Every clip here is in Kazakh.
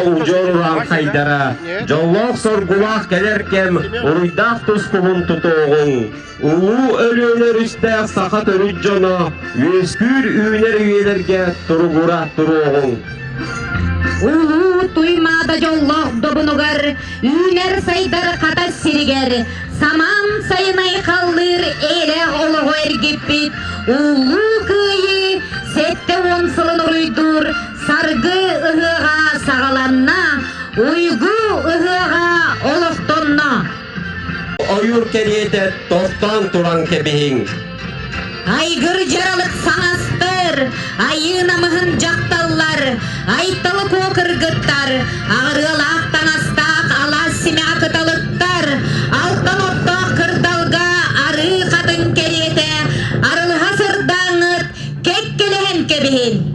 ucurlan kaydara, jollok sorgulak gelerkem uruydaq tuskubun tutuğun. Ulu ölüler üstte sakat örüccona, üskür üner üyelerge turgura turuğun. Ulu tuymada jollok dobunugar, üner saydar kata siriger, saman sayınay kaldır ele olu ergipit. Ulu kıyı sette onsılın uydur, sargı ıhığa sağalanna, uygu ıhığa oluktonna. Oyur keriyete toftan turan kebihin. Aygır jaralık sanastır, ayına mıhın jaktallar, aytalık o kırgıttar, ağrılak tanastak, alas sime akıtalıktar, alttan ottak kırdalga, arı kadın keriyete, arılı hasırdanıt, kekkelehen kebihin.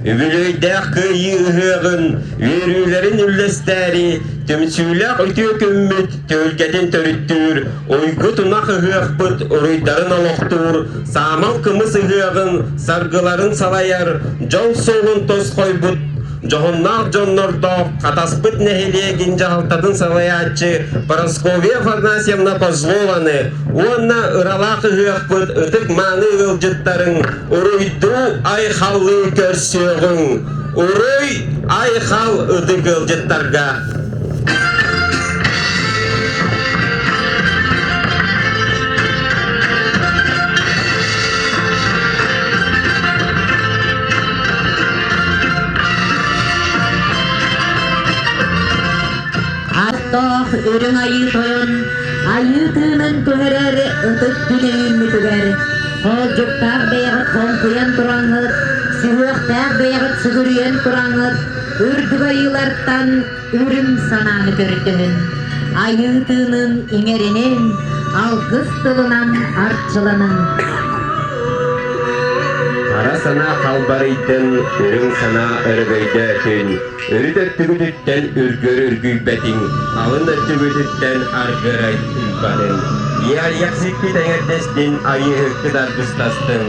Übülöydek kıyı ıhığın, verülerin üllesteri, tümsülek ütük ümmüt, tölgedin törüttür, uygu tunak ıhığ bıt, uruydarın aloqtur, samal kımız ıhığın, sargıların salayar, jol soğun toz koy bıt, Johonnak Johnordo, Kataspыт нехиле гинжалтадын саваячы, Парасковья Афанасьевна Козлованы, Уонна ыралак ыгыппыт, ытык маны ылжыттарын, Уруйду айхаллы көрсөөгүн, Уруй айхал ыдык ылжыттарга. Аттох үрің айы тойын, айы тымын көһерер, ытык күнейін мүтігер. Ол жүктақ бейғыт қонқуян тұраңыр, сүйіқтақ бейғыт сүгіріен тұраңыр, үрдіг айыларттан үрім сананы көрдігін. Айы тымын еңерінен, алғыз тылынан артчыланын. Кара сана қалбарыйтын, үрің сана өргөйді түн. Өрі дөттігүдіттен үргөр үргүйбәтің, алын дөттігүдіттен аргырайт үлбанын. Яр яқсикки тәңердестін айы хүккіт аргыстастын.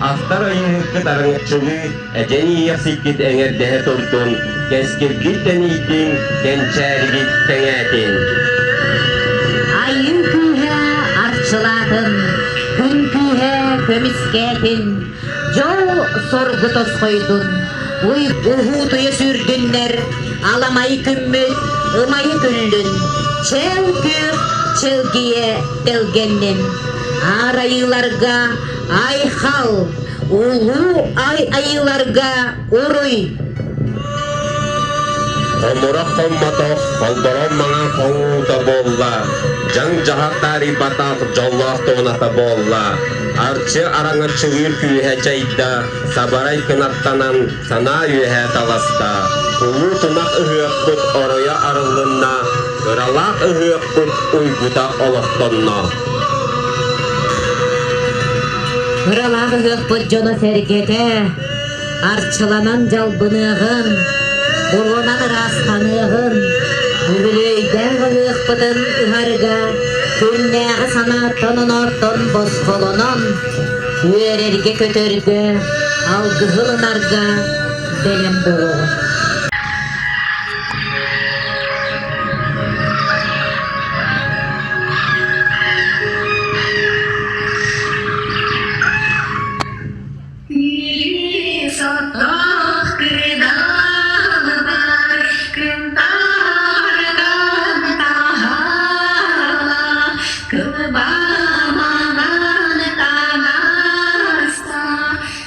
Ақтар айы хүккіт арыңытчылы, әжәні яқсиккит әңердәе тордun, кәскіргіт тәнейтін, кәнчәргіт тәңәтін. Айы күйе арчылатын, күн күйе көміскәтін, жол сорғы тосқойдun. Уй уху туя сүрдүннер, аламай күммүт, ымайы күллүн, чел күп, челгие делгеннен. Ар айыларга айхал, улу айыларга уруй. Комурак комматох, колдорон маңан коңута болла, жаң жахаттари батақ жоллах тоната болла. Арчы араңы чыгыр күйе чайда, сабарай кынаттанан сана үйе таласта. Улу тунак ыгык бұт ороя арылынна, ыралак ыгык бұт уйгута олықтонна. Ыралак ыгык бұт жоно сергете, арчыланан жалбынығын, болонан растанығын, үбілөйден ыгык бұтын ыгарга, күннәғы санаттанын ортон босқолонон, үйерерге көтерге, алгығылынарға белем болуғы.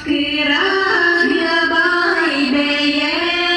Kira ya bai beye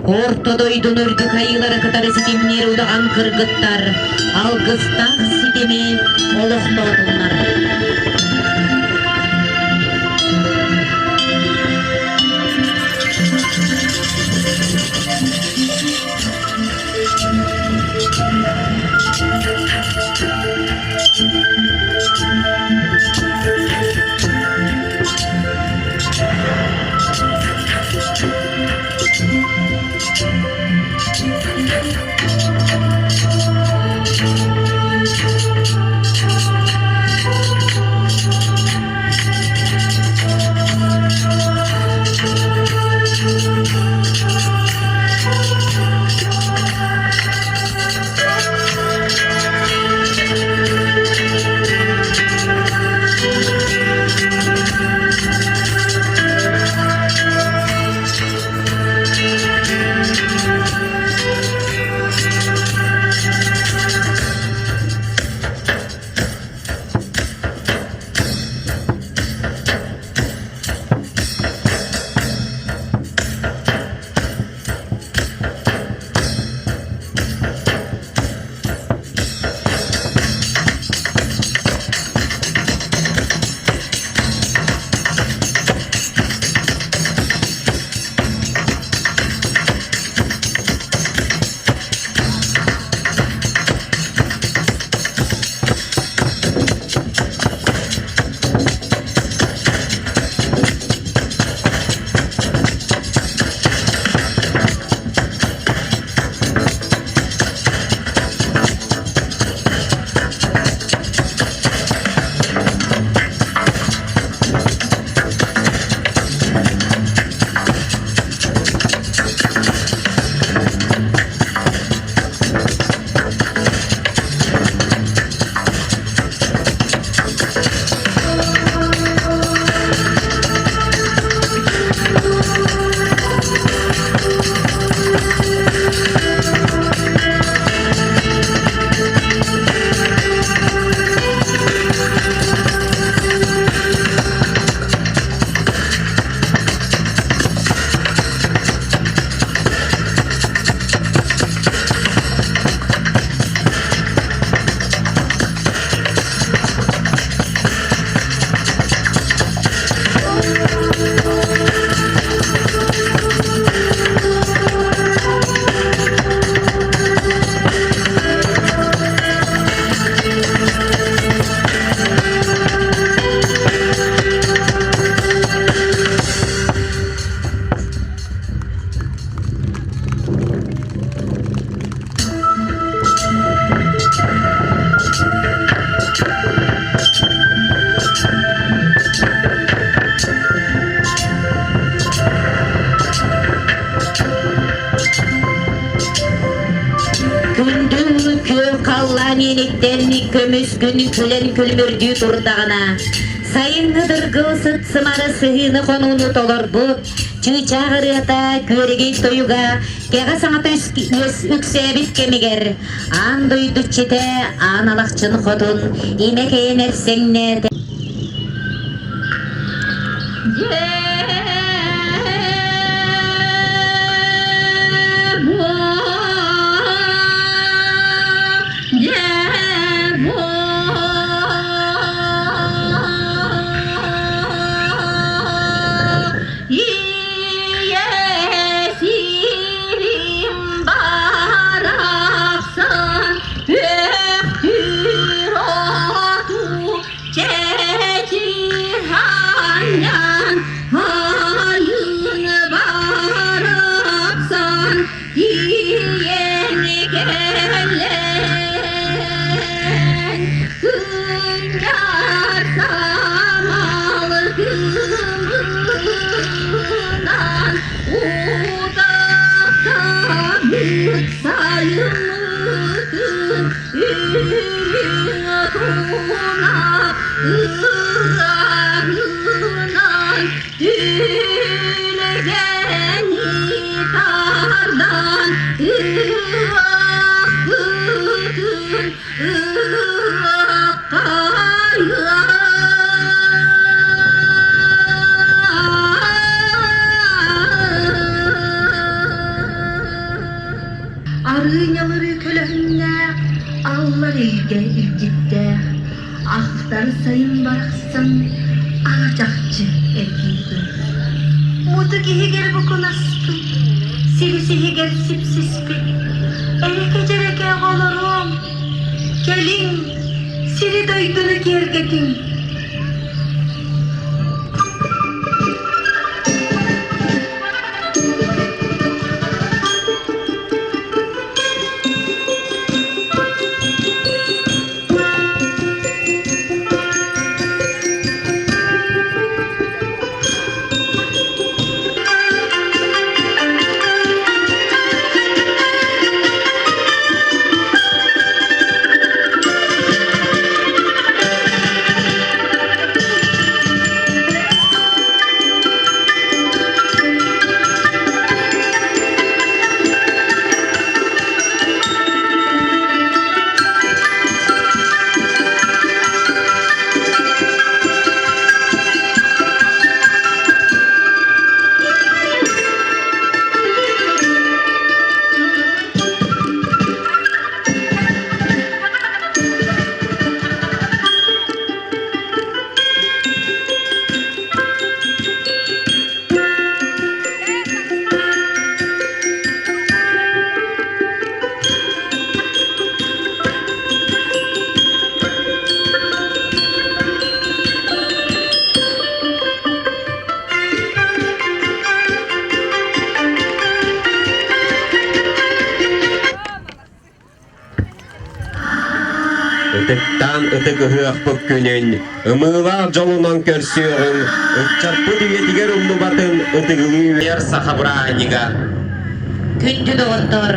Ortodoydun örgü kayılara katarı sitimleri udağan kırgıttar. Algıstak sitimi oluqta odunlar. Kallan yeneklerini kömüs günü külen külmürdüğü turdağına. Sayın hıdırgıl sıt sımarı sıhını konuğunu dolur bu. Çığçağırıda körege toyuga. Kega sanata üksebit kemiger. An duydu çite an alakçın kotun. İmek eğenersen nerede? Arıñaları kölehünne allar ilge ilgitte. Ahtar sayın baraksın alacakçı erkeği. Mudu gihigel bu konastı. Silisi higel sipsispi. Ereke cereke olurum. Gelin sili doydunu gergedin. Ытыктан ытык ыһыахпык күнүн, ымыылаах жолунан көрсүөрүн, ытчаппы дүгетигер умнубатын ытыгылыыр сахабыраанига. Күндү доғыттыр.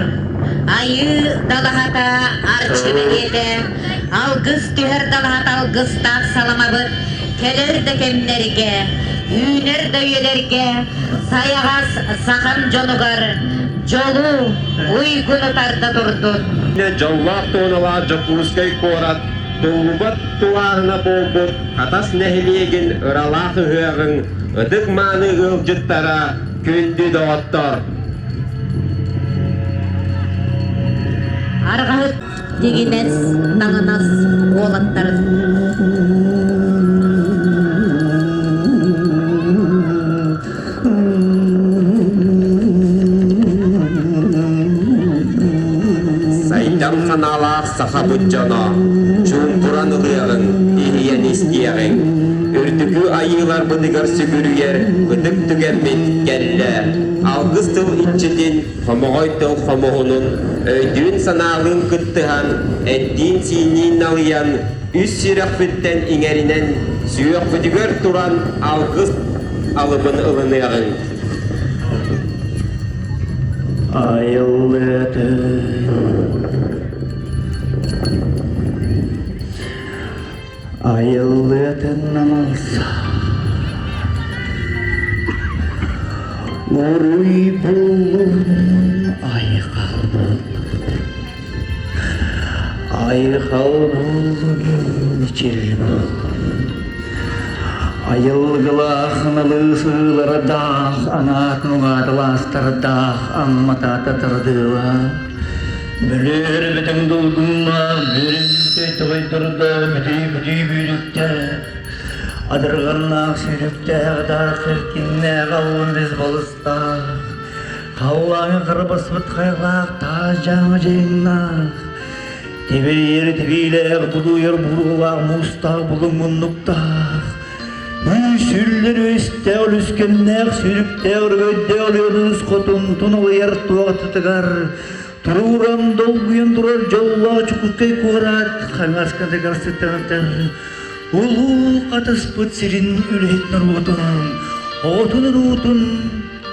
Айы далахата арчыбы ете. Алгыз түһер далахата алгызтаақ саламабыт. Келер де кемнерге, үйнер де үйелерге, саяғас сахан жонугар, жолу уйгуну тарта турдут. Жоллақ тоналар жокуускай корат, толубат туарына болбут, катас нехилиеген ыралақ ыһыағын, ытык мааны ылжыттара күндү доғыттыр. Арғahıt дегенес таңынас олаттарын. Сайдан саналақ сахабыт жана, чуңқуран ылыағын, ихиен истиағын. Үртүкү айылар быдыгар сүгүрүгер, быдык түгенмит келле. Алгыз тыл итчидин, хомогой тыл хомогунун, өйдүүн санаалын кыттыхан, эттиин сиинин налыян, үс сирахфиттен иңеринен, сүйөк бүдүгөр туран алгыз алыбын ылыныағын. Ayılıyatından alsa Uruy bulun ayıkal bulun içirmin Ayılgılağınalı sığılara dağ Anatnığa adalastar dağ Ammata tatırdıla Bilir bütün dolgunlar Bilir toydurda mütü büyükte Adırganlaq sürükte Adar kırkinne Kavun biz bolısta Kavlağı kırbıs bıtkayglaq Taz жаңы жеңнақ Тебер тебилер Будуер буруғлақ Мустақ бұлың мұннықтақ Мүсүрлер өсте Үліскеннәқ сürükte Өргөдде Өлөдіңіз қотын Тұнылы ертуға тұтығар Турурам долгуен турар жолла чукускай курат хангаскада гарсыттанатар улуу катыспыт сирин үлет нурутун отун рутун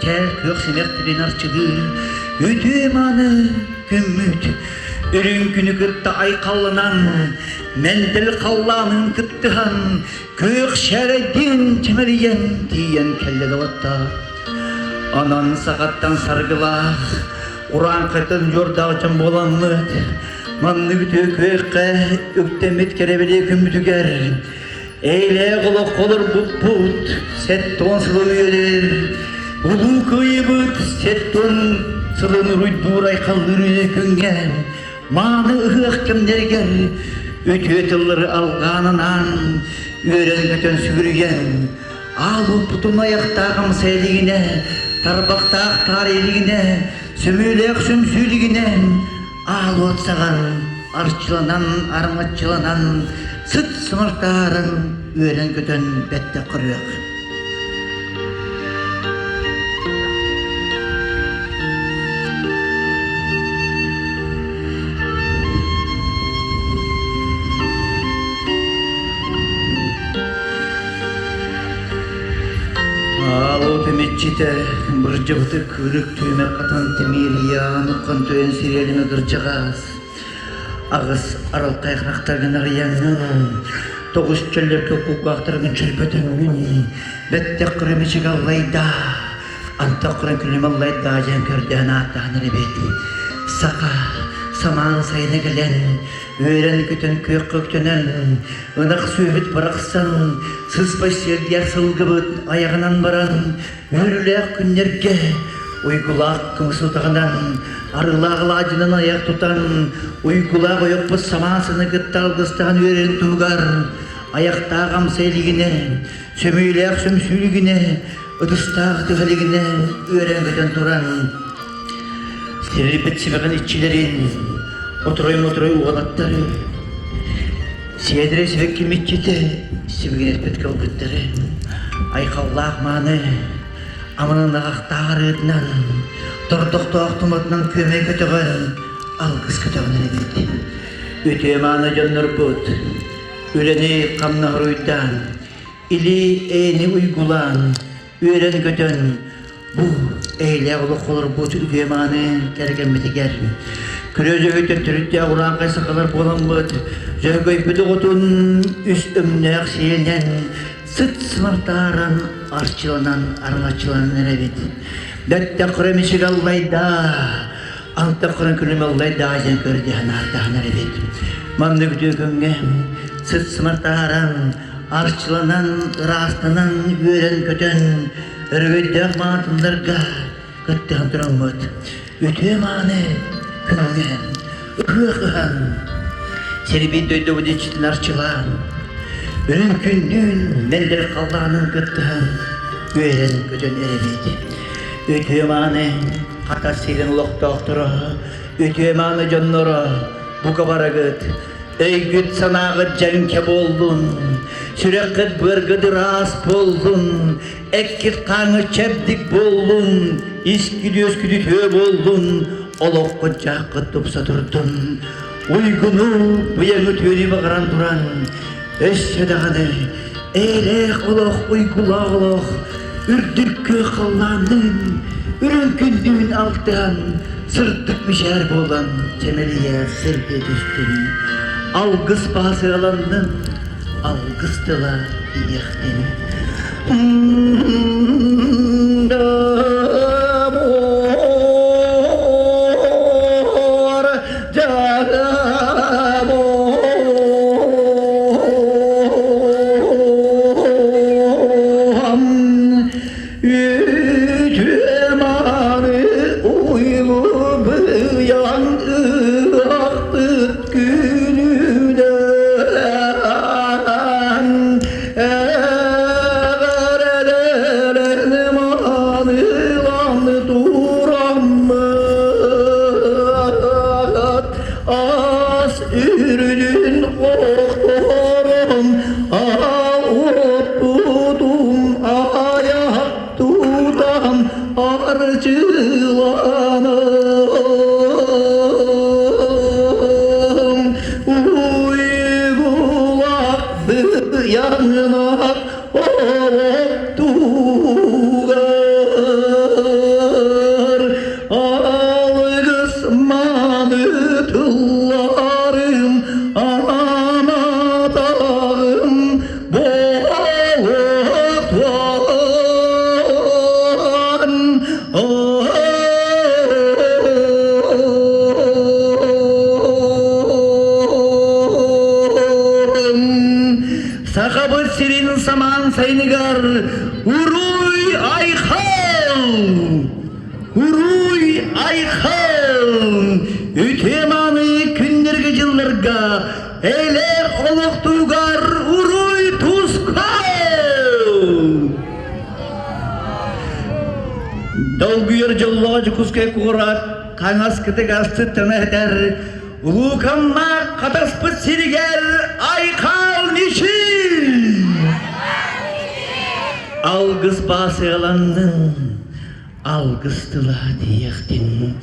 чер көксинектирин арчыды өтө маны күмүт өрүн күнү кытта айкалынан мендел калланын кыттыхан көк шередин чемелиен тиен келле даватта анан сагаттан саргылах Уран қытын жордағычын боламыд, манны үті көйққа үктемет керебеле күмбітігер. Эйле құлық қолыр бұт, сәттон сұлы үйелер. Ұлу көйі бұт, сәттон Sılın uydur aykalları küngen, mağını ıhık kimlerger, ötüyetılları alğanınan, ören götön sügürgen, alı putun ayaktağım seyliğine, tarbaqtaq tarihliğine, sömüylek sömsüylüğine, alı otsağan, arçılanan, armaçılanan, sıt sımırtarın, ören götön bette kırıyak. Alo temetçide bir cıvıtı kürük tüyme katan temir yağını kontuen sirelini kırcağız. Ağız aral kayıqraqtargın ağıyanın, toğuz çöllep köpük bağıtırgın çölpötüngün, bette küremecik allayda, anta kürem külüm allayda jen kördüğün ağıtağını rebet. Saka, saman sayına gelen, öğren kütün kök köktünen, ınaq söybüt bıraksan, sızbaş serdiyer sılgıbıt ayağынан baran, örülek günlerge, uygulak kımsıltağından, arılağıl acının ayak tutan, uygulak oyokpuz samansını gıttal gıstağın öğren tuğgar, ayaktağım seyliğine, sömüylek sömsülüğüne, ıdыстağ tüfeligine, öğren kütün turan, Seripet simeğin iççilerin, oturay uğalatları, siyedire sivek kimitçide, simeğin etpet kalkıtları, aykallaq manı, amanın ağaktağır ıdnan, tordok toğtumatından köme kötüğün, algız kötüğünün ebildi. Ötüye manı canlar bud, öleni kamnağır uydan, ili eğni uygulan, öğren kötüğün, bu eyle oluk olur bu tüymanı gergenmeti ger. Kürözü ötür türütte uğran kaysa kalır bolan bud. Zögöy püdü otun üst ömnök siyenen sıt sımırtaran arçılanan armaçılanan erebit. Dötte küremişik allayda anta kürem külüm allayda ajen kördü hanarda erebit. Mamdı kütü könge sıt sımırtaran arçılanan rastanan gören kötön örgüydek matınlarga kıttığın duramut. Ötüye mani küngen, ıhıqıhan. Seribin döydü bu deçitin arçılan. Ölümkündün mendir kaldağının kıttığın gören kötön erebeydi. Ötüye mani kata silin ulaq doktora. Ötüye mani canlara bu kabara gıt. Ey güt sanağı cenke boldun. Sürekli bırgıdı rast boldun, ekkit kanı çepdik boldun, iskidi öskidi tüye boldun, olok kocak kıtıpsa durdun. Uygunu bıyığı tüyeni bağıran duran, eşsedağını, eylek olok uygula olok, ürdük köy kallandın, ürünkündüğün alttan, sırtık mişer bolan, temeliye sırtı düştün, algıs bahsı alandın, algıstılar yıktın. Sakabı sirin saman saynigar, uruy aykhal, uruy айқын үтеманы күндерге жылларға элер олықтуғар уруй тускау долгүйер жоллоға жүкіске куғырат қаңас кітік асты төнәдер улукамма қатаспы сиригер айқал нишин алгыс басығаландың алгыстыла диектин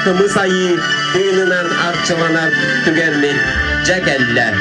Kımız ayı kıyınınan arçılanar tügenlik cekelle.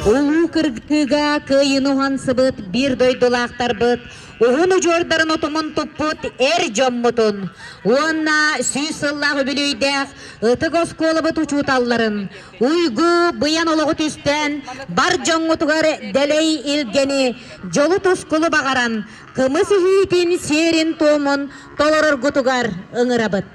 Улу кыргыга кыйынухан сыбыт бир дойдулақтар быт. Уғын ұжордарын отымын тұппыт әр жоммутун. Уанна сүйсыллағы білүйдәқ ұтық осколы бұт ұчуталларын. Уйгу бұян олығы түстен бар жоңғытығар дәлей илгені жолы тұскулы бағаран. Кымысы хүйтін серін томын толырыр ғытығар ыңырабыт.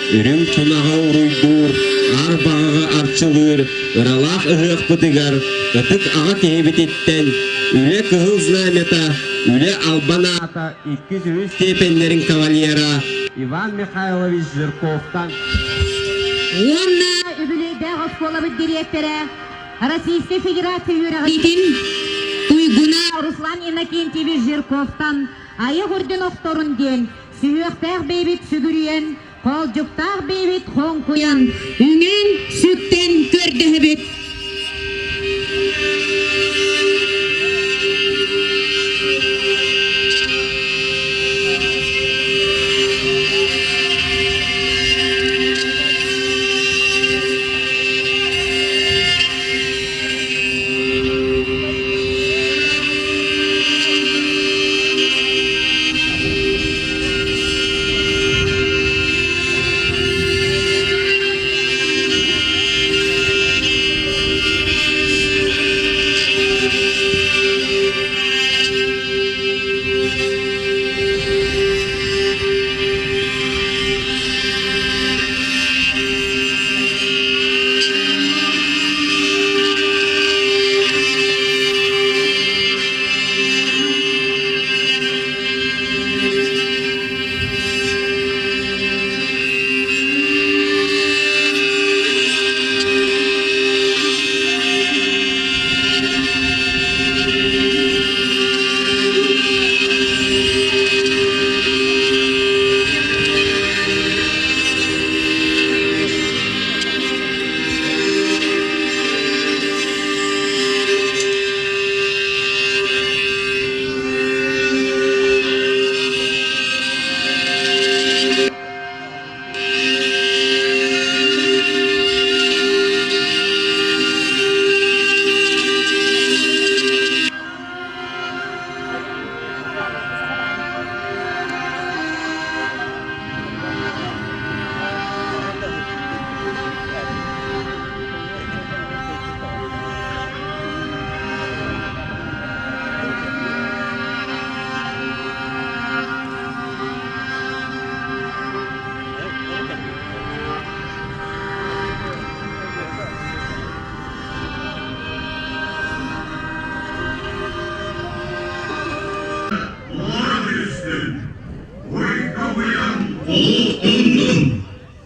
Үрім тунаға ұруйдур, ар бағаға арчылыр, ыралақ ұғық бұдығар, ұтық аға кейбететтен, үле кығыл знамета, үле албана ата, 200 степенлерін кавальера Иван Михайлович Жирковтан. Онна үбілейді ғосполабы директоры, Российской Федерации юрағылитін Туйгуна Руслан Иннокентьевич Жирковтан, айы ғырден оқторын ден, сүйіқтәқ бейбет сүгіріен, Қолжықтақ бейбет қоң қоян, үңен сүттен көрді бет.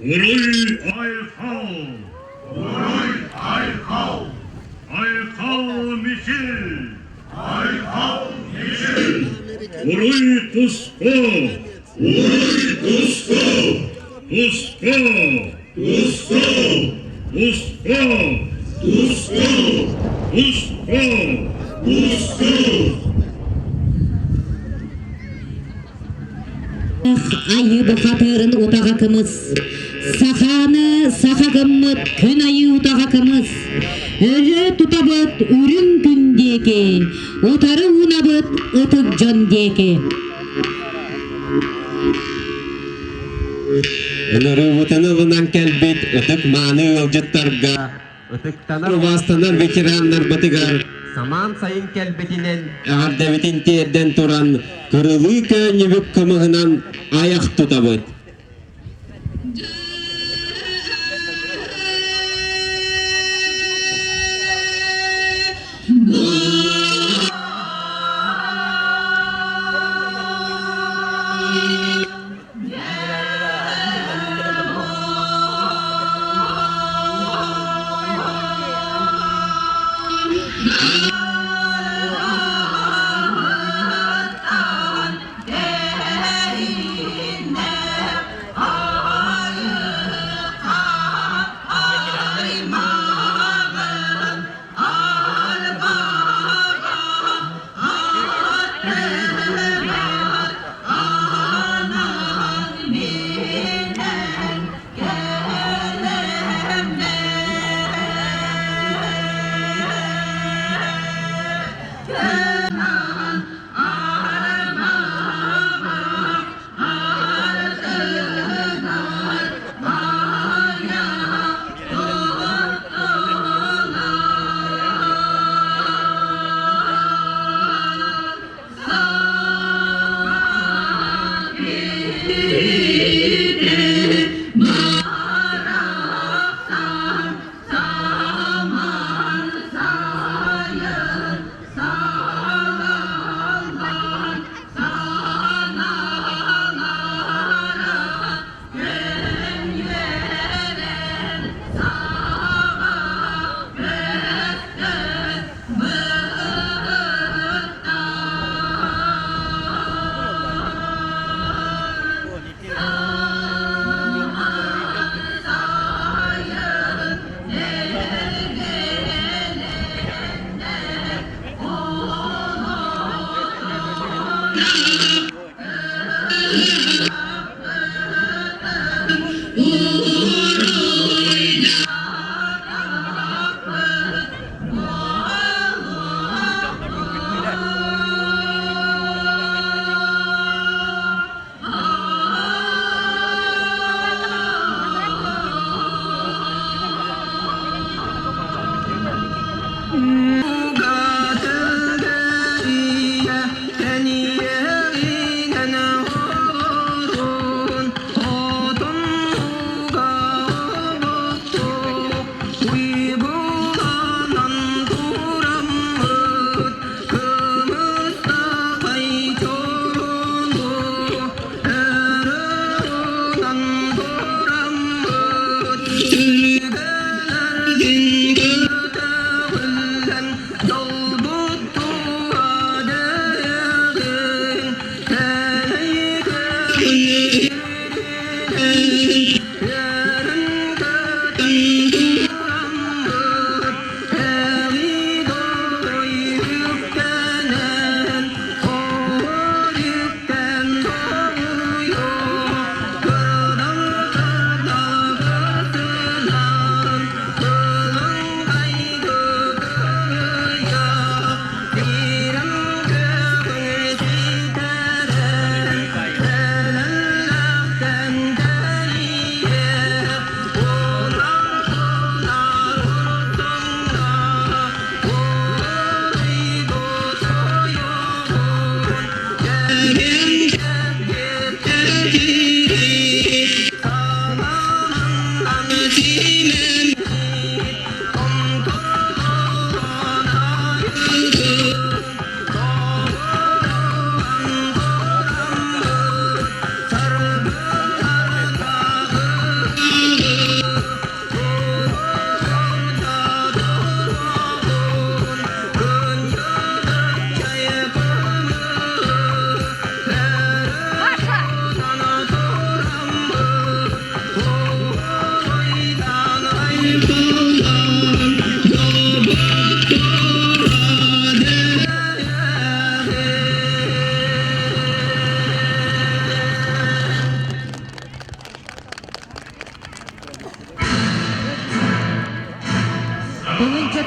Uruy Aykal. Uruy Aykal. Aykal Misil. Aykal Misil. Uruy Tusko. Uruy Tusko. Tusko. Tusko. Tusko. Tusko. Tusko. Tusko. Ayı bu hatırın otağakımız. Sahanı sakakımıt gün ayı otağakımız. Örü tutabıt ürün gündeki. Otarı unabıt ıtık jöndeki. Önörü vatanılından kelbet ıtık manı ılcıttarga. Itık tanar vastanar veteranlar batıgar. Saman sayın kelbetinen ağır devetin terden turan kırılı köyünübük kımığından ayak tutabıt.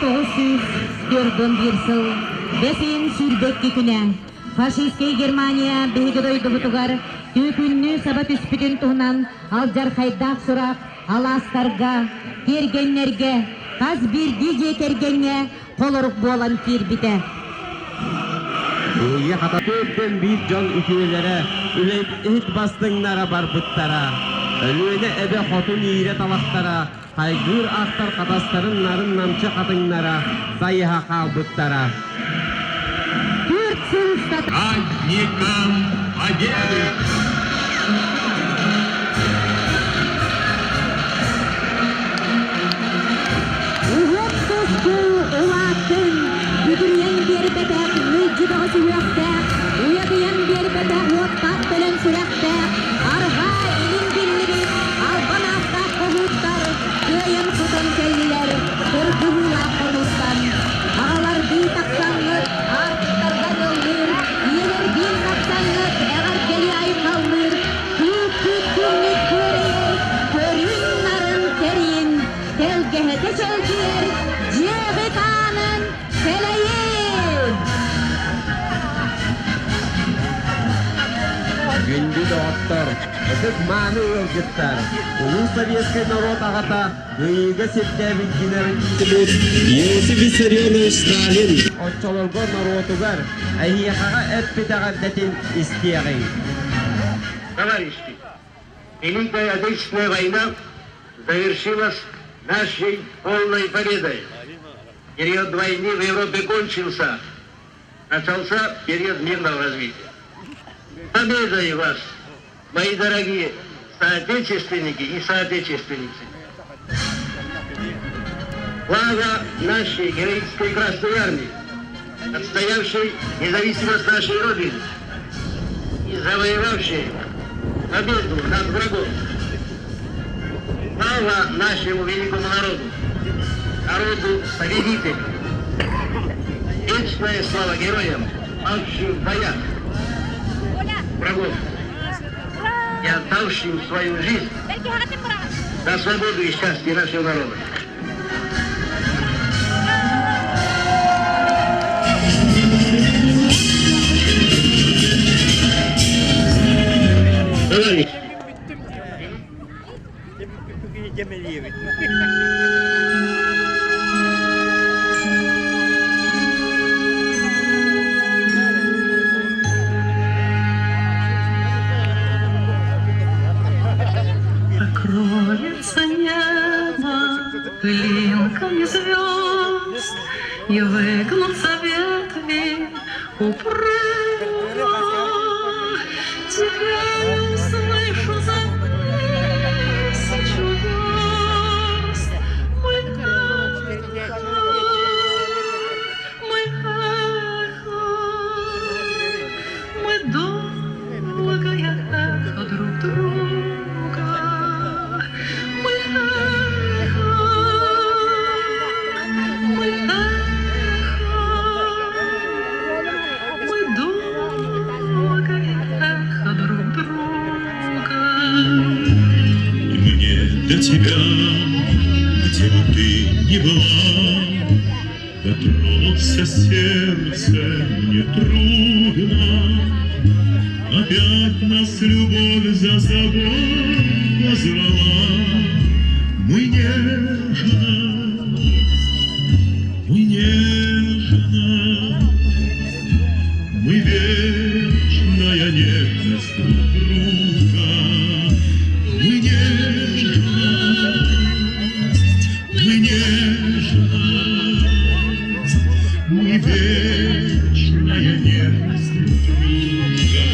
1941 жыл бесен сүрбекке күнә. Фашистский Германия беги дойды бутугар төкүннү сабат үспүтүн туһунан алжар хайдак сурак аластарга кергеннерге каз бирди жетергенге колорук болан кирбите. Ие хата көптен бир жон үкүлелere үлейт эт бастыңнара бар буттара. Ölüne ebe hotun iğre talaktara, kaygır aktar kadasların narın namçı kadınlara, sayıha kalbıttara. Праздником Победы! Угодсызды улатын, бүдірген бері бәтәк, мүлжідағы сүйәқтәк, уядыян бері бәтәк, уаттақ білін сүрәқтәк, арға елін білері, албан ақтақ қоғыттар, көйін құтын кәлілер, көргіғыл аққоныстан. Ағалар бей тақсаңыз, артықтарға жолдыр, елер бей тақсаңыз, әғар келі ай қалмыр, күт-күт күннік көрейер, көрін нарын терейін, телгеһете çölçür, cığıtanın teleyin. Gündü doğuttar, ısık mani örgütler. Улус советский народ ағата, гыйга сетке біткенерін китілер. Иосиф Виссарионович Сталин. Отчалырға народугар, әйеқаға әппедеға дәтін істеғын. Товарищи, Великая Отечественная война завершилась нашей полной победой. Период войны в Европе кончился, начался период мирного развития. Победой вас, мои дорогие соотечественники и соотечественницы! Слава нашей героической Красной Армии, отстоявшей независимость нашей Родины и завоевавшей победу над врагом. Слава нашему великому народу, народу-победителю. Вечная слава героям, павшим в боях врагов и отдавшим свою жизнь за свободу и счастье нашего народа. Товарищи, Покроется небо пылинками звезд, и выгнутся ветви упрямо. Тебя я услышу за тысячу верст. Мой эхо, мы долгое эхо друг друга. Мы эхо, мы долгое эхо друг друга. Мне до тебя, где бы ты ни была, дотронуться сердце не трудно. Опять нас любовь за собой позвала. Мы нежно, мы вечная нежность друг друга. Мы нежность, мы вечная нежность друг друга.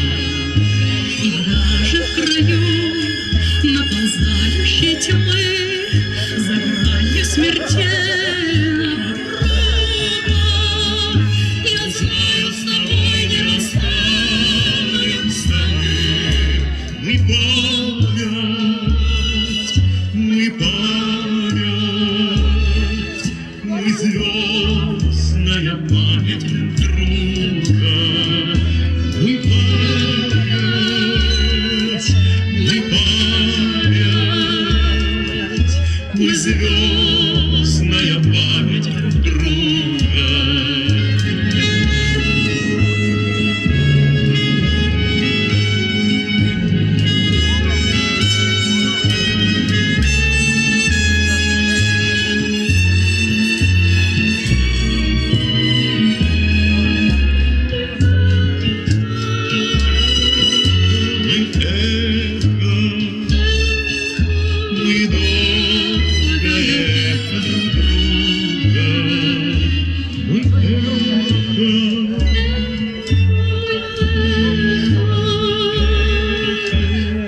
И даже в краю наползающей тьмы, за гранью смертельного круга, я знаю, с тобой не расстанемся Мы память, мы звездная память друга. Мы память, мы звездная память друга. мы долгое друг друга,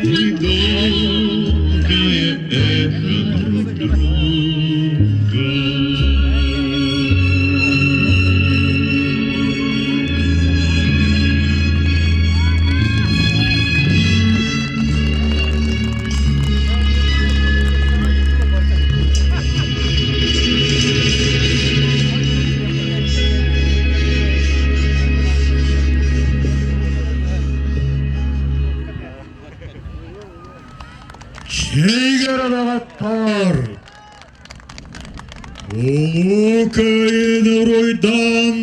мы долгое эхо друг друга. Шейгерадагаттар, улукайын уройдан,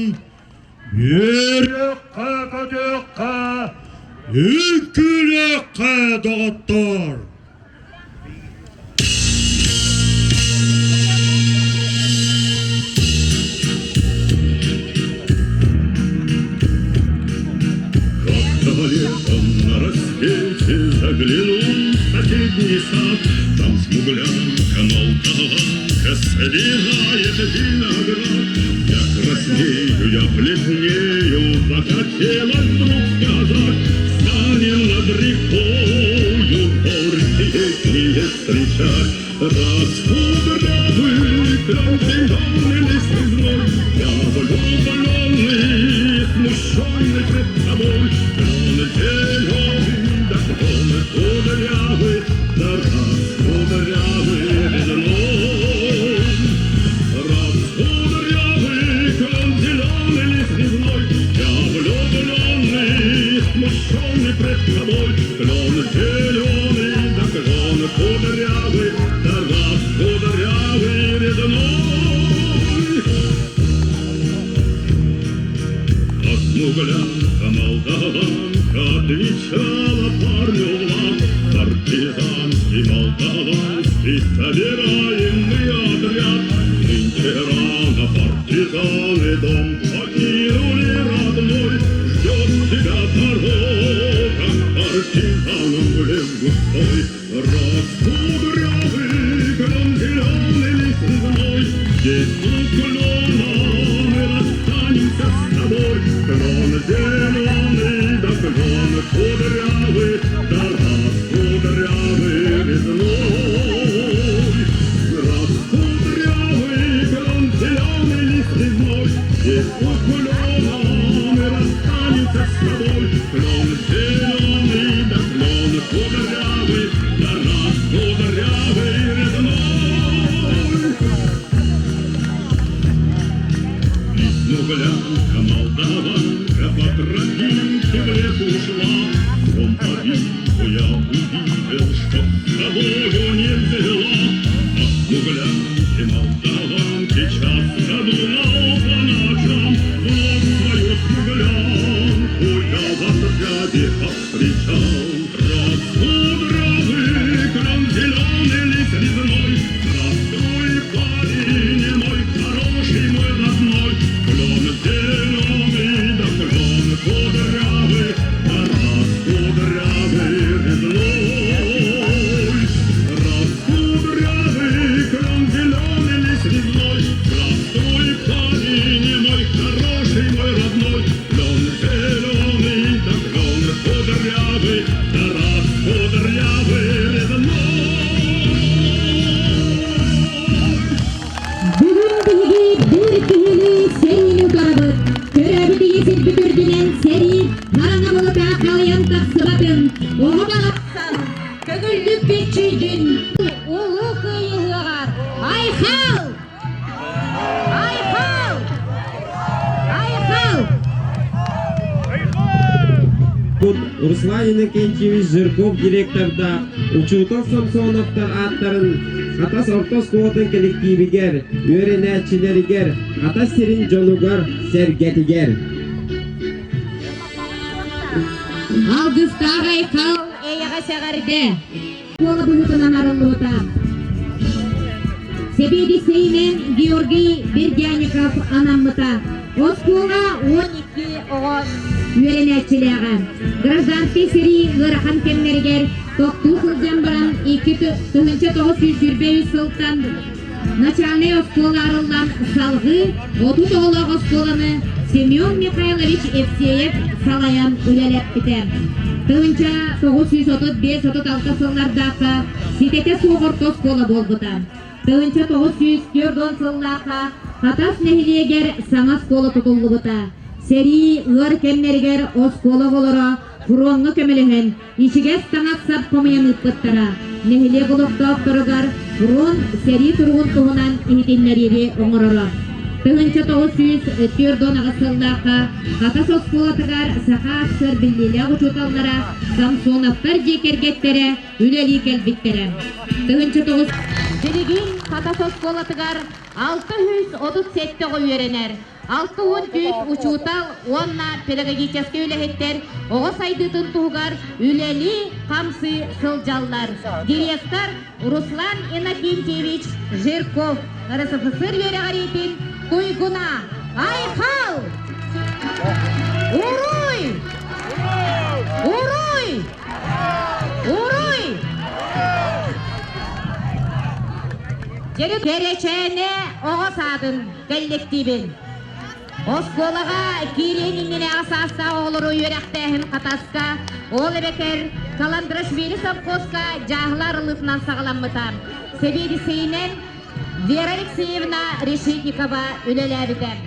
ерекқа көтекқа, үкілекқа дағаттар. Летом на рассвете заглянул в соседний сад, там смуглянка, молдаванка собирает виноград. Я краснею, я бледнею, захотелось вдруг сказать: встанем над рекою, горькие встречать. Раскудрявый край зеленый листвой, я влюбленный, смущенный пред тобой. Клон зеленый, да клон кудрявый, да раскудрявый резной. Раскудрявый клон зеленый листвой, я влюбленный, смущенный пред тобой. Клон зеленый, да клон кудрявый, да раскудрявый резной. Смуглянка, молдаванка отвечала парню в лад: партизанский, молдаванский, собираем мы отряд. Нынче рано партизаны дом покинули родной, ждет тебя дорога партизанам в лес густой. Раскудрявый клен зеленый листвой, здесь у клена мы расстанемся с тобой. Клон зеленый, да клон кудрявый, да раскудрявый резной. Раскудрявый клон зеленый листвой, здесь у клена мы расстанемся с тобой. Клон зеленый, да клон кудрявый, да раскудрявый резной. Смуглянка, молдаванка по тропинке в лес ушла. Он по виду я увидел, что с собою не взяла. А смуглянке, молдаванке часто думал по ночам. Вот свою смуглянку я в отряде повстречал. Раскудрявый клен зеленый лист резной, здравствуй, парень мой хороший, мой родной. Клон зеленый, да клон кудрявый, да раскудрявый резной. Раскудрявый клон зеленый лист резной, здравствуй, парень мой хороший, мой родной. Клон зеленый, да клон кудрявый, да раскудрявый резной. Бүгін бігі бір күйілі серийлі қарабыт. Көрәбіті есет бүтірдінен сери, нарана болыта қалыян тақсыбатын. Оғыма қапсан, көгілдік кетшейдін. Олы күйіліғар. Айхал! Айхал! Айхал! Руслан Иннокентьевич Жирков директорда, Учутов Самсоновтар аттарын Атас Ортос Куотын коллективигер, үйренәтчилеригер, Атас Серин Жонугар сәргетигер. Алгыстағы Айхал эйяға сәғарды. Қолы бұғытынан арылуыта. Себеди Сейнен Георгий Бердяников анаммыта. Оскуға 12 оғыз үйренәтчилері. Гражданский сери ғырхан кемнергер тоқтуу сылжан баран 1925 сылтан начальный оскола арылан салгы оту тоголок осколаны Семен Михайлович Евсеев салаян үлелеп битем. Тыгынча 935-36 сыллардака ситете суғырт оскола болбута. Тыгынча 904 сыллака Хатас нехилегер саңа скола тутуллубута. Сери ыр кемнергер оскола болора фуруаңы көмелеген ичигес таңаксап комыян ыппыттара. Нехиле булуктоп тургар фурун сери тургун тугунан ихитиннерири оңорора. Тыгынча 904 агысыллака Хатас осколатыгар саха сыр биллиле учуталлара Самсоновтар жекергеттере үлели келбиттере. Тыгынча 9 Жерегин Хатас осколатыгар 637 үйеренер. 600 учутал, онна педагогический үлехеттер, оғы сайдытын туғар үлели қамсы сылжаллар. Директор Руслан Иннокентьевич Жирков, РСФСР үйерағаретін Туйгуна. Айқал! Уруй! Уруй! Уруй! Керечене оға садын коллективін. Осколаға киренingine асаста оғылыру үйеректәхін қатаска, ол бекер Каландрашвили совхозка жағылар ылытынан сағаламмытам. Себеді сейнен Вера Алексеевна Решетникова үлеләбітем.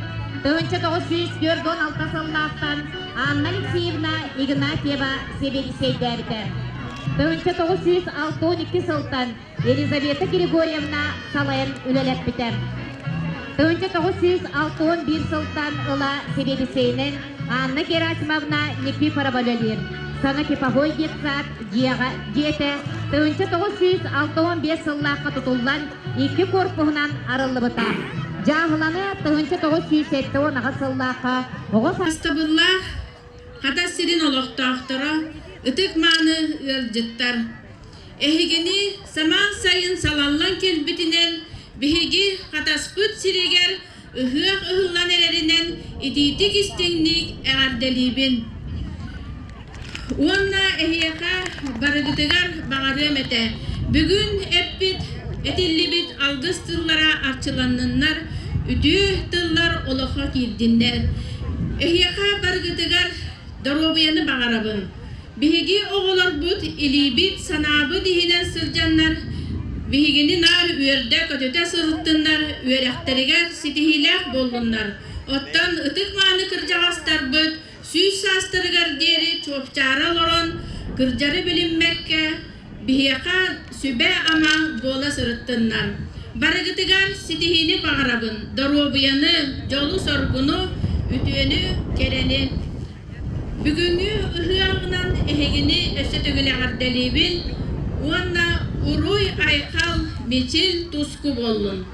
1904-16 сыллақтан Анна Алексеевна Игнатьева себеді сейдәбітем. 1906-12 сылтан Елизавета Григорьевна салайын үлеләп бітем. 1961 сылтан ыла себеді сейнен Анна Герасимовна Никифорова өлелер. Саңа кепагой детсат диеті 1965 сыллаққа тұтылдан 2 корпуғынан арылы бұта. Жағыланы 1907 онаға сыллаққа оғы Астабылла Хатас сирин олықтақтыры үтік маны үрдіттар. Эхігені саман сайын салаллан келбітінен Бихиги Хатаспыт сирегер үхіғ үхілан әрерінен идитік істіңнік әғарделибін. Онна эхияқа барыгытыгар бағарым әті. Бүгін әппіт, әтілібіт алғыз тыллара арчыланнынлар, үті тыллар олыққа келдіндер. Эхияқа барыгытыгар даробияны бағарабын. Бихиги оғылар бұд, илибіт, санабы дихинен сылжанлар, Бихигini nar üerde kötüte sırıttınlar, üerekterigер sitihilek bolunlar. Ottan ıtık manı kırcağastar büt, süs sastırıgar deri çopçara loron, kırcarı bilinmekke, bihiyaka sübe ama bola sırıttınlar. Barıgıtıgar sitihini bağırabın, darobuyanı, jolu sorgunu, ütüyeni, kereni. Bugünkü ıhıyağınan ehegini ösetögüleğar delibin, Uanna uruy aykal miçil tusku bollun.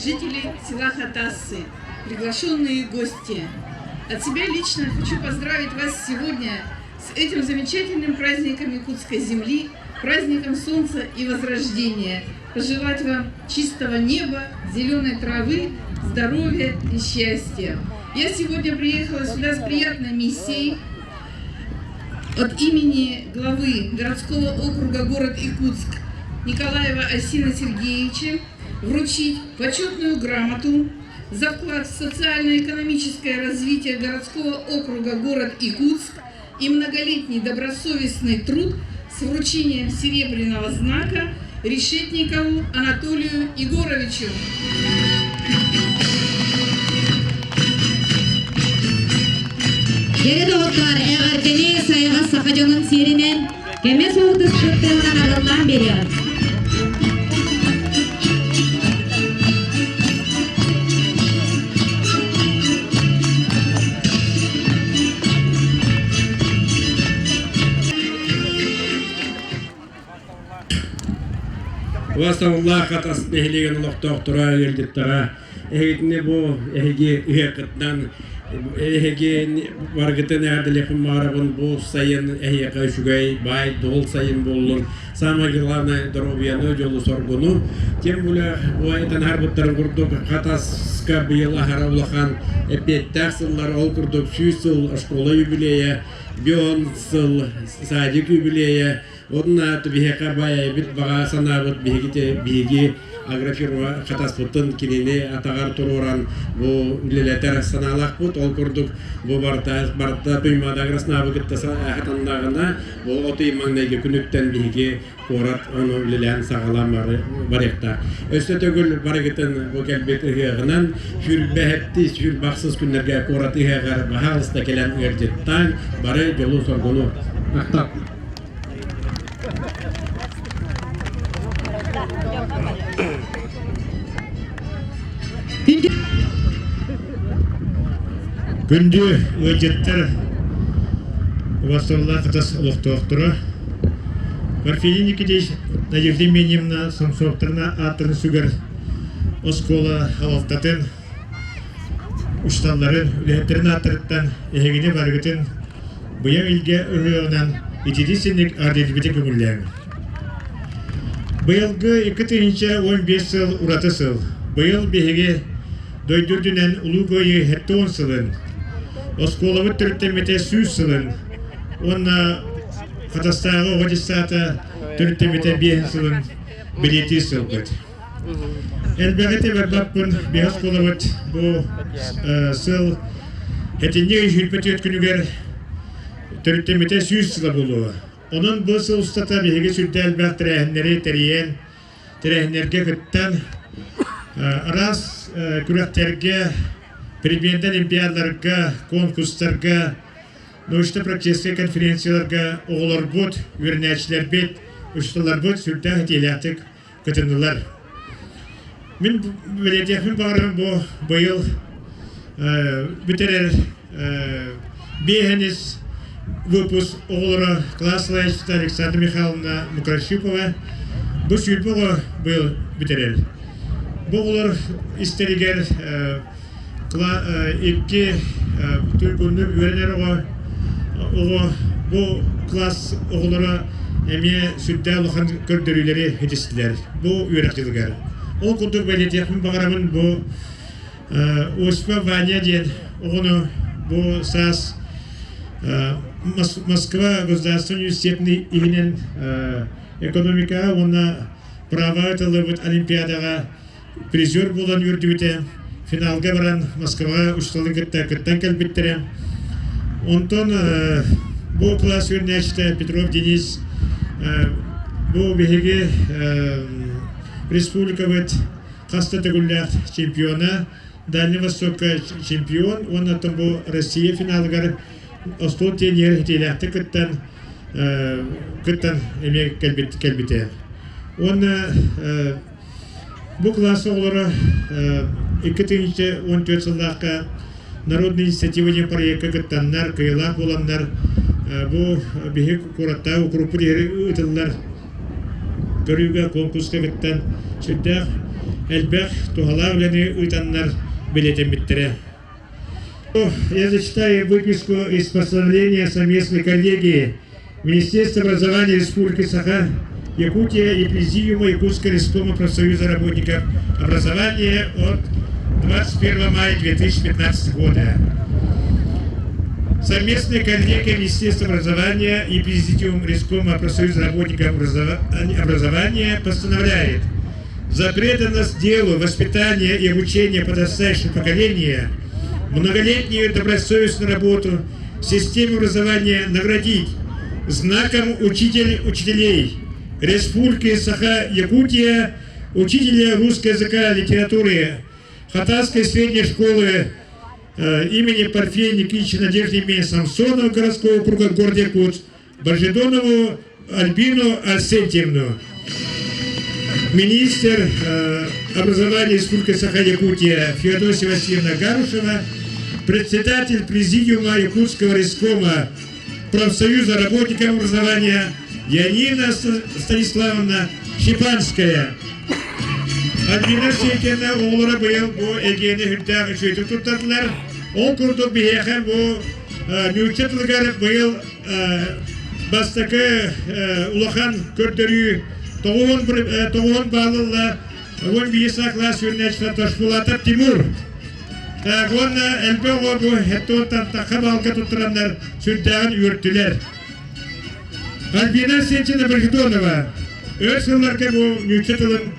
жители села Хатассы, приглашенные гости. От себя лично хочу поздравить вас сегодня с этим замечательным праздником якутской земли, праздником солнца и возрождения. Пожелать вам чистого неба, зеленой травы, здоровья и счастья. Я сегодня приехала сюда с приятной миссией от имени главы городского округа город Якутск Николаева Асина Сергеевича вручить почетную грамоту за вклад в социально-экономическое развитие городского округа город Якутск и многолетний добросовестный труд с вручением серебряного знака Решетникову Анатолию Егоровичу. Geri doğutlar eğerkeni sayığa sakacının sirinen keme soğudu sıkıntığından arından beriyor. Vasallah katas behligen olaq doktora geldittara. Ehitne bu ehgi ehqitdan ehgi vargıtın adilekhin marabın bu sayın ehqa şugay bay dol sayın bollun. Samagilana dorobiyanı jolu sorgunu. Kim bula bu aytan harbıtların kurduk kataska bıyıla haravlahan epettasıllar ol kurduk 100 yıl şkola jubileya 10 yıl sadik jubileya. Onun adı biheka bayağı bit bağa sanabıt bihigi agrafirma kataspıtın kinini atagar tururan bu üleleter sanalak bud ol kurduk bu barta tuymada agrasnabı gitta hatandağına bu otu imandayge günütten bihigi korat onu üleleyen sağalan barıqta. Öste tögül barıqıtın bu kelbet ıhığınan hür behetti hür baksız günlerge korat ıhığır bahalısda kelen ırcıttan barı jolu sorgunu aktak. Күнді өйдеттер Васалла қытас ұлықтуқтыры. Парфениники Надежда Менемна Самсовтарна аттырын сүгір оскола халалтатын ұшталларын үлеттерін аттырыттан әйгіне барғытын бұян үлге ұғыуынан итедесінік ардедібеті көмірләңі. Бұйылғы 2015 жыл ұраты сыл. Бұйыл беге дойдүрдінен ұлу көйі хетті 10 сылын. Осколавы түрттемете 100 сылын. Онна Қатастағы Одиссата түрттемете 5 сылын білеті сыл бұд. Әлбәғеті бәрбаппын бейхас қолавыд бұл сыл хетінде жүрпеті өткінігер түрттемете 100 сылы болуы. Onun bu ustata bihege sürdel bak trehenleri teriyen trehenlerge kıttan aras kürekterge Президент олимпиадаларга, конкурстарга, научно-практический конференцияларга оғылар бұд, өрнәчілер бет, ұштылар бұд, сүртәң етеләтік күтінділер. Мен білетекпен бағырым бұйыл бітерер бейхенес выпуск оғылары класслайшыта Александра Михайловна Мукрашипова бұл сүрбіғы бұйыл бітерер. Бұғылар істерігер iki Türk'ünü üyeleri var. Bu klas oğullara emiye sütte alıkan kördürüleri hedestiler. Bu üyerekçilikler. O kurduk belediyemin bağıramın bu Ospa Vanya diyen oğunu bu sas Moskva Государственный университетinin ihinin ekonomika ona prava etılır Olimpiadaga prizör bulan yürüdüğüte finalga baran Moskva'ya uçtalı kıttan kalbittirem. Ondan bu klas üniversite Petrov Deniz bu bihege Respublika vet kasta tegullar çempiyona Dальний Восток çempiyon. Ondan bu Rusya finalgar Ostot'un yer hediyelerdi kıttan emek kalbitte. Ondan bu klası olarak 2014 yıllarda Народный инициативный проекты кыттаннар, кыйлак оlanlar bu bihi kuratta grupu deri ıtıllar görüge konkurska kıttan sürdek элбэх тухалар билени ыйтаннар билетемиттере. Я зачитаю выписку из постановления совместной коллегии Министерства образования Республики Саха-Якутия и Президиума Якутского Республики профсоюза работников образования от 21 мая 2015 года. Совместная коллегия Министерства образования и Президиум Республики профсоюза работников образования постановляет за преданность делу воспитания и обучения подрастающего поколения, многолетнюю добросовестную работу в системе образования наградить знаком учителей Республики Саха-Якутия, учителя русского языка и литературы Хатасской средней школы имени Порфирия Никитича Надежды имени Самсонова городского округа города Якутск Баржидонову Альбину Арсентьевну, министр образования Республики Саха-Якутия Феодосия Васильевна Гарушева, председатель Президиума Якутского райкома профсоюза работников образования Янина Станиславовна Щепанская. Альбина Сейкена оğulları быйыл bu egeni hüddağ üçüytü tuttadılar. Ол kurduk bir hekim bu nüçetligar bıйыл bastaki ulakan kördörü toğun bağlılar. Он бейсақла сүйрнәчті Ташпулатов Тимур. Оны әлбе оғы әттоқтан тақы балға тұттырандар сүнтәғін үйірттілер. Альбина Сенчина Баржидонова. Өз жылларға бұл нүйчетілін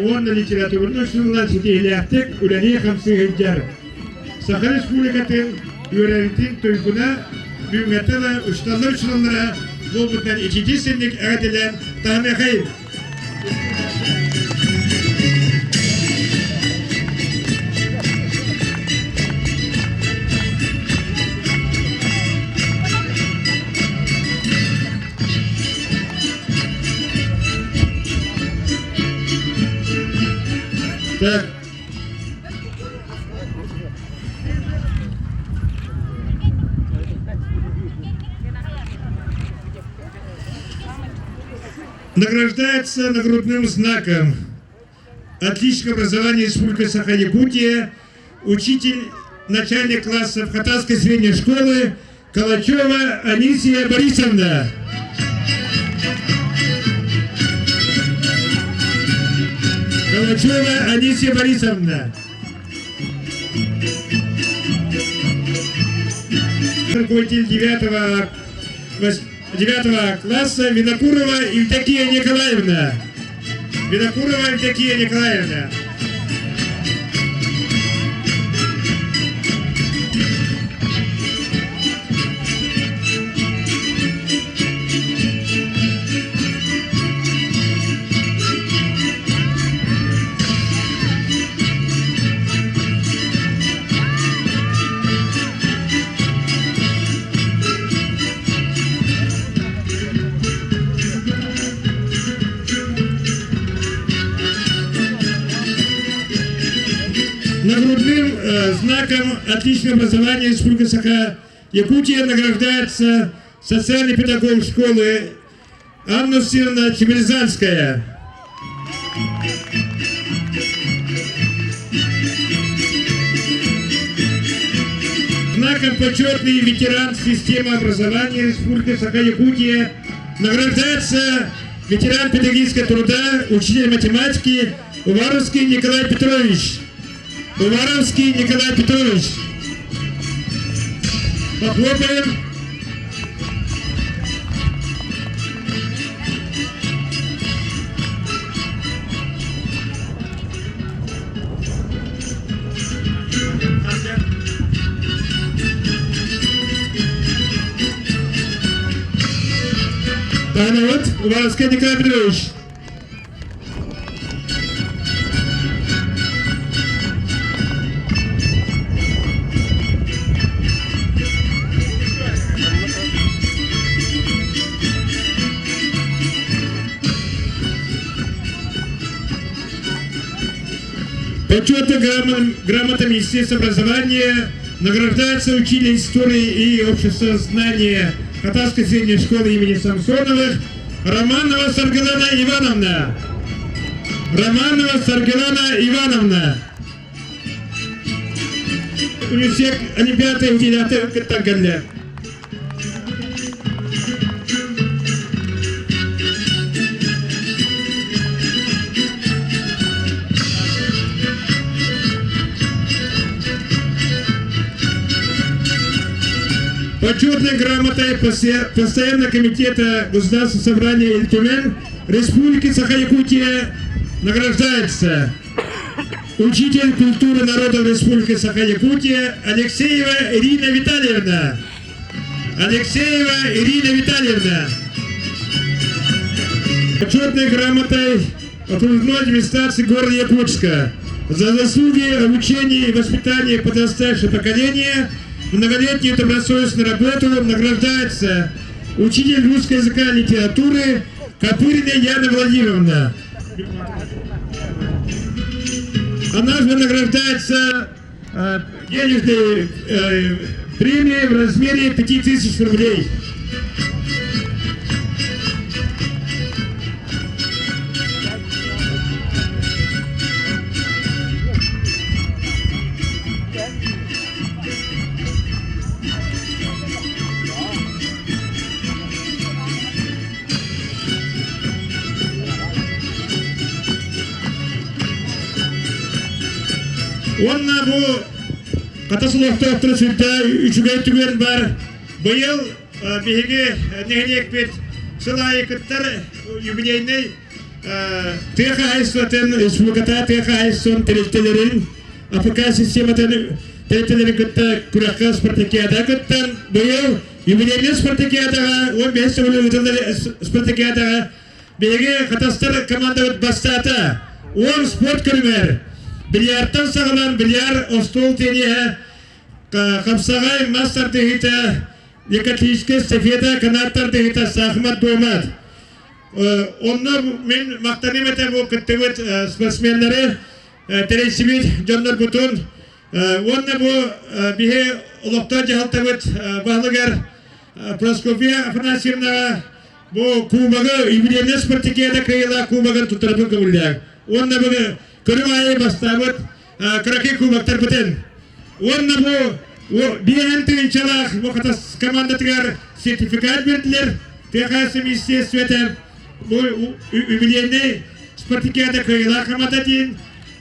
оны литературны шынлар жетейләқтік үләне қамсы ғынжар. Саха Республикатын үйрәлітін тойгуна бүймәтілі ұшталыр шынлара бұл бұтынан ичиci сенлік әғаділен тағымы қайым. Так. Награждается нагрудным знаком «Отличное образование Республики Саха-Якутия» учитель начальных классов Хатасской средней школы Калачева Анисия Борисовна. Калачева Анисия Борисовна. Руководитель 9 класса Винокурова Евдокия Николаевна. Винокурова Евдокия Николаевна. Нагрудным знаком «Отличное образование» Республики Саха-Якутия награждается социальный педагог школы Анна Васильевна Чемерзанская. Знаком «Почетный ветеран системы образования Республики Саха-Якутия» награждается ветеран педагогического труда, учитель математики Уваровский Николай Петрович. Уваровский Николай Петрович. Похлопаем. Да, ну вот, Уваровский Николай Петрович. Почетной грамотой Министерства образования награждается учитель истории и обществознания Хатасской средней школы имени Самсоновых Романова Саргалана Ивановна. Романова Саргелана Ивановна. Университет Олимпиада индилаты кыттагылар. Почетной грамотой постоянного комитета Государственного собрания Ильтюмен Республики Саха-Якутия награждается учитель культуры народов Республики Саха-Якутия Алексеева Ирина Витальевна. Алексеева Ирина Витальевна. Почетной грамотой окружной администрации города Якутска за заслуги обучения и воспитания подрастающего поколения, многолетнюю добросовестную работу награждается учитель русского языка и литературы Копырина Яна Владимировна. Она же награждается денежной премией в размере 5000 рублей. Онна бу катасылықты өттірісілді үшігей түген бар. Бұйыл бейге нехелек бет сылайы күттір юбилейный тыға айсуатын республиката тыға айсуын тәрелтелерін АПК систематын тәрелтелерін күтті күраққа спартакиада күттін. Бұйыл юбилейный спартакиадаға 15 спартакиадаға бейге катастыр команда өт бастаты 10 спорт көрмер. Бильярдтан сағылан бильяр остол тенеге қапсағай мастар дегіті екатлийскі стафета канаттар дегіті сақымат домат. Онна мен мақтанем етем бұл күттігіт спортсменлері тересімет жонлар бұтын. Онна бұл біге ұлықта жағалтығыт бағлығар Проскофия Афанасьевнаға бұл кубағы юбилейный спартакиада кайыла кубағын тұттырабын көмілдәк. Онна бұл Көрімайы бастабыт күрәке кубақтар бұтын. Онна бұл бейін түйіншалақ бұқытас командатығар сертификат берділер. Текасы министерство етім бұл юбилейный спартакиада кайыла команда дейін.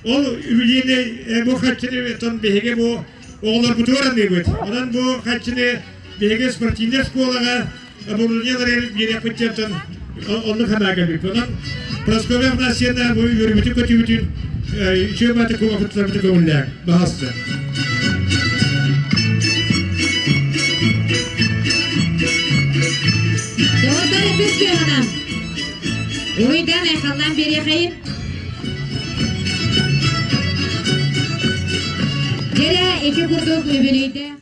Ол юбилейный бұл қатшыны ветон бейге бұл оғылар бұты орынды бұд. Онан бұл қатшыны бейге спортивный школаға оборудениялар берек бұттен оны қанаға бейк. Онан Прасковья Афанасьевна бұл өрбіті көті бүтін Üçüncü batı kuma fıtlarımızı gömüller. Bahası. Doğrudan öpüz bir hanım. Uydan aykaldan bir yakayım. Gere iki kurduk öbürüydü.